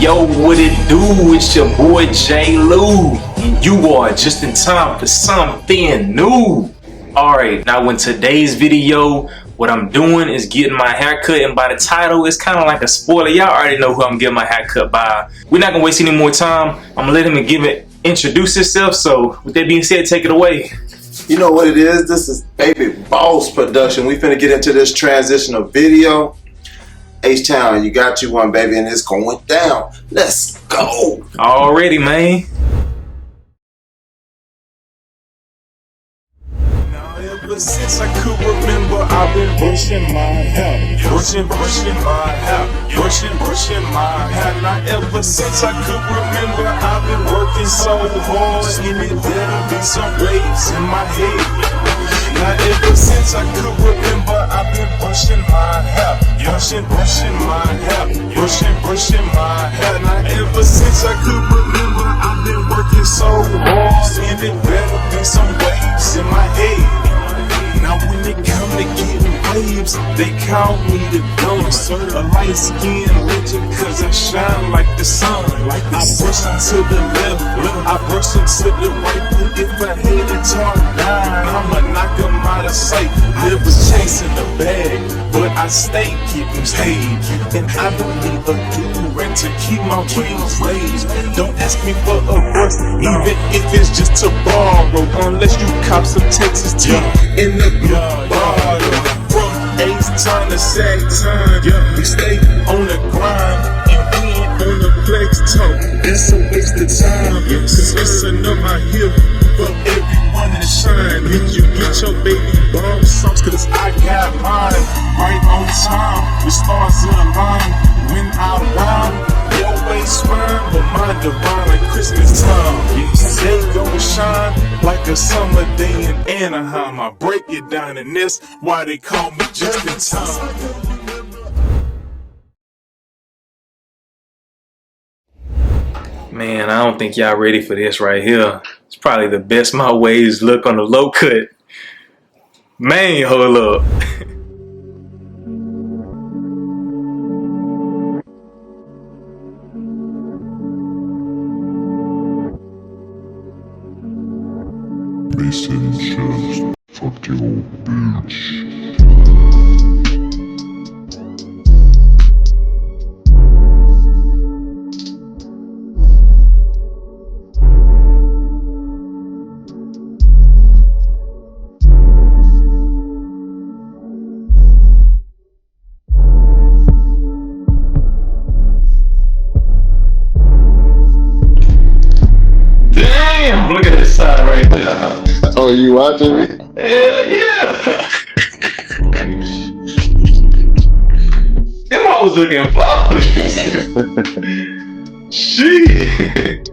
Yo, what it do? It's your boy J. Lou, and you are just in time for something new. Alright, now in today's video, what I'm doing is getting my haircut, and by the title, it's kind of like a spoiler. Y'all already know who I'm getting my haircut by. We're not gonna waste any more time. I'm gonna let him introduce himself. So, with that being said, take it away. You know what it is? This is Baby Boss Production. We finna get into this transitional video. H-Town, you got you one, baby, and it's going down. Let's go. Already, man. Now ever since I could remember, I've been brushing my hair, brushing my hair, brushing my hair. Now ever since I could remember, I've been working so hard, and it better be some waves in my head. Now ever since I could remember, I've been brushing my hair, brushing my hair, brushing my hair. Now ever since I could remember, I've been working so hard, and it better be some waves in my head. Now when it come to getting waves, they call me the dumbest, a light skinned legend, cause I shine like the sun. I brush to the left, I brush to the right, but if I hit it hard down, I'ma knock them out of sight. Never chasing the bag, but I stay getting paid, and I don't need a do-rag to keep my waves raised. Don't ask me for a brush, even if it's just to borrow, unless you cop some Texas tea in the bottle. From H-Time to sack time, we stay on the grind, and we ain't on the flex talk. That's a waste of time, cause it's enough out here for everyone to shine. Did you get your baby boss songs? Cause I got mine right on time. The stars align when I rhyme. Your waist fine, but mine divine like Christmas time. They gon' shine like a summer day in Anaheim. I break it down, and that's why they call me JustinTime. Man, I don't think y'all ready for this right here. It's probably the best my waves look on the low cut. Man, hold up. Mason just fuck your bitch. Damn, look at this side right there. Oh, you watching me? Hell yeah. Them I was looking for. Shit.